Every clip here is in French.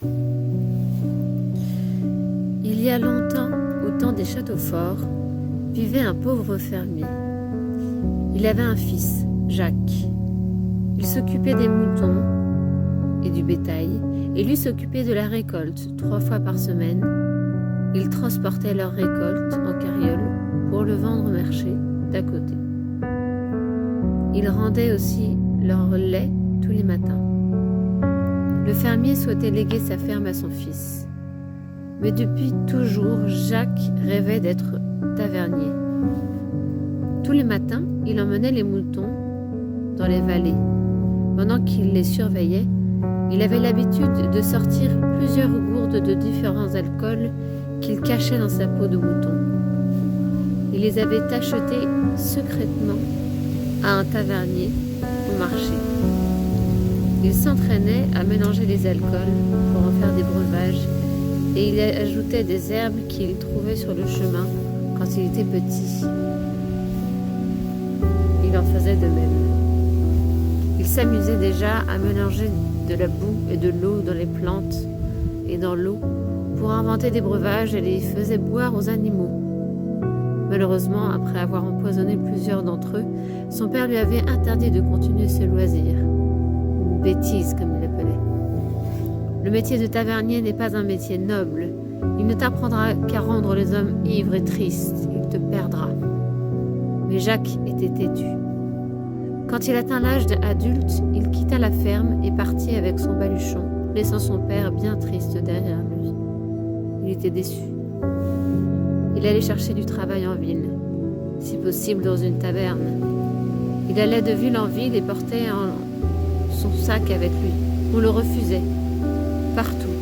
Il y a longtemps, au temps des châteaux forts, vivait un pauvre fermier. Il avait un fils, Jacques. Il s'occupait des moutons et du bétail, et lui s'occupait de la récolte 3 fois par semaine. Ils transportaient leur récolte en carriole pour le vendre au marché d'à côté. Ils rendaient aussi leur lait tous les matins. Le fermier souhaitait léguer sa ferme à son fils. Mais depuis toujours, Jacques rêvait d'être tavernier. Tous les matins, il emmenait les moutons dans les vallées. Pendant qu'il les surveillait, il avait l'habitude de sortir plusieurs gourdes de différents alcools qu'il cachait dans sa peau de mouton. Il les avait achetées secrètement à un tavernier au marché. Il s'entraînait à mélanger les alcools pour en faire des breuvages et il ajoutait des herbes qu'il trouvait sur le chemin quand il était petit. Il en faisait de même. Il s'amusait déjà à mélanger de la boue et de l'eau dans les plantes et dans l'eau pour inventer des breuvages et les faisait boire aux animaux. Malheureusement, après avoir empoisonné plusieurs d'entre eux, son père lui avait interdit de continuer ce loisir. Une bêtise, comme il l'appelait. Le métier de tavernier n'est pas un métier noble. Il ne t'apprendra qu'à rendre les hommes ivres et tristes. Il te perdra. Mais Jacques était têtu. Quand il atteint l'âge adulte, il quitta la ferme et partit avec son baluchon, laissant son père bien triste derrière lui. Il était déçu. Il allait chercher du travail en ville, si possible dans une taverne. Il allait de ville en ville et portait son sac avec lui. On le refusait, partout,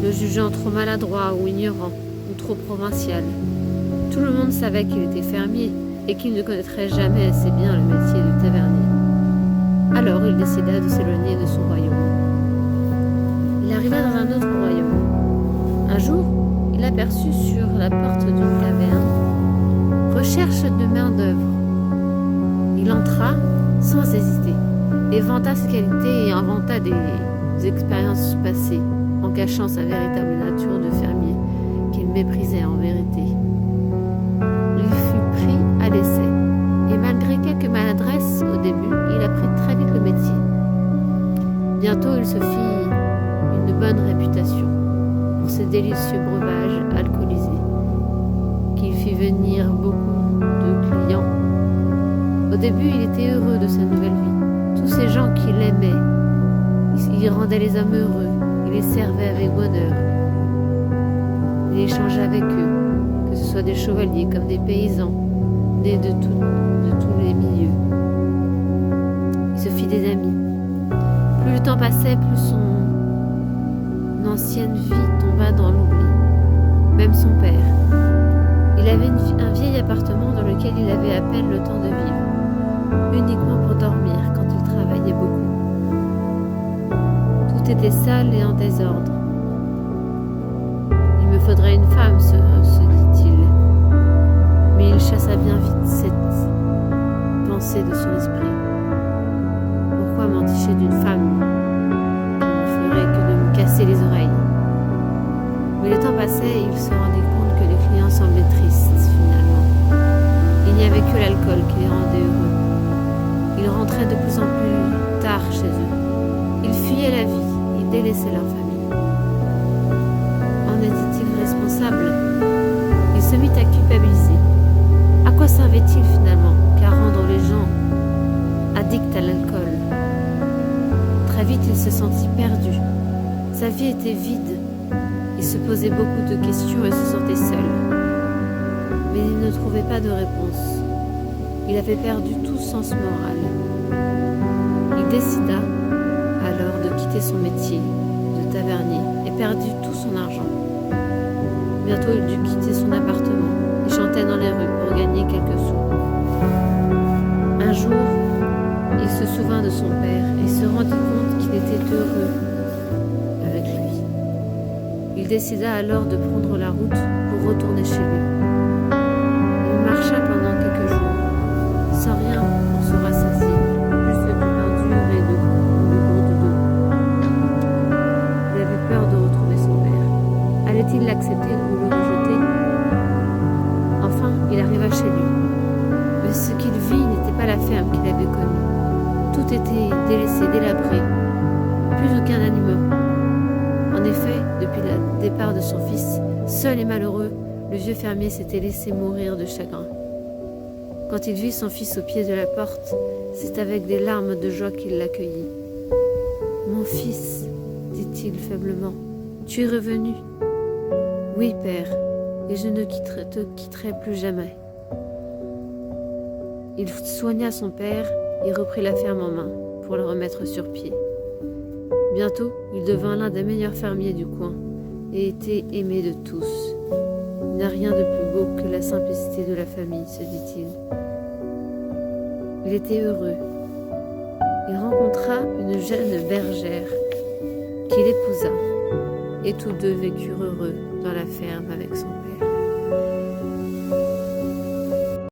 le jugeant trop maladroit ou ignorant ou trop provincial. Tout le monde savait qu'il était fermier et qu'il ne connaîtrait jamais assez bien le métier de tavernier. Alors il décida de s'éloigner de son royaume. Il arriva dans un autre royaume. Un jour, il aperçut sur la porte d'une taverne « Recherche de main-d'œuvre ». Il entra sans hésiter et vanta ses qualités et inventa des expériences passées en cachant sa véritable nature de fermier qu'il méprisait en vérité. Il fut pris à l'essai et malgré quelques maladresses au début, il apprit très vite le métier. Bientôt, il se fit une bonne réputation pour ses délicieux breuvages alcoolisés, qu'il fit venir beaucoup de clients. Au début, il était heureux de sa nouvelle vie. Tous ces gens qui l'aimaient, il rendait les hommes heureux, il les servait avec bonheur. Il échangeait avec eux, que ce soit des chevaliers comme des paysans, nés de tous les milieux. Il se fit des amis. Plus le temps passait, plus son ancienne vie tomba dans l'oubli. Même son père. Il avait un vieil appartement dans lequel il avait à peine le temps de vivre, uniquement pour dormir quand il travaillait beaucoup. Tout était sale et en désordre. Il me faudrait une femme, se dit-il. Mais il chassa bien vite cette pensée de son esprit. Pourquoi m'enticher d'une femme qui ne ferait que de me casser les oreilles? Mais le temps passait et il se rendait compte que les clients semblaient tristes finalement. Il n'y avait que l'alcool qui les rendait heureux. Ils rentraient de plus en plus tard chez eux. Ils fuyaient la vie, ils délaissaient leur famille. En était-il responsable? Il se mit à culpabiliser. À quoi servait-il finalement qu'à rendre les gens addicts à l'alcool? Très vite, il se sentit perdu. Sa vie était vide. Il se posait beaucoup de questions et se sentait seul. Mais il ne trouvait pas de réponse. Il avait perdu tout sens moral. Il décida alors de quitter son métier de tavernier et perdit tout son argent. Bientôt, il dut quitter son appartement et chantait dans les rues pour gagner quelques sous. Un jour, il se souvint de son père et se rendit compte qu'il était heureux avec lui. Il décida alors de prendre la route pour retourner chez lui. Il marcha pendant quelques jours, sans rien pour se rassasier, juste du pain dur et de gourdes d'eau. Il avait Allait-il l'accepter ou le rejeter? Enfin, il arriva chez lui. Mais ce qu'il vit n'était pas la ferme qu'il avait connue. Tout était délaissé, délabré. Plus aucun animal. En effet, depuis le départ de son fils, seul et malheureux, le vieux fermier s'était laissé mourir de chagrin. Quand il vit son fils au pied de la porte, c'est avec des larmes de joie qu'il l'accueillit. « Mon fils, dit-il faiblement, tu es revenu. »« Oui, père, et je ne te quitterai plus jamais. » Il soigna son père et reprit la ferme en main pour la remettre sur pied. Bientôt, il devint l'un des meilleurs fermiers du coin et était aimé de tous. Il n'y a rien de plus beau que la simplicité de la famille, se dit-il. Il était heureux. Il rencontra une jeune bergère qu'il épousa et tous deux vécurent heureux dans la ferme avec son père.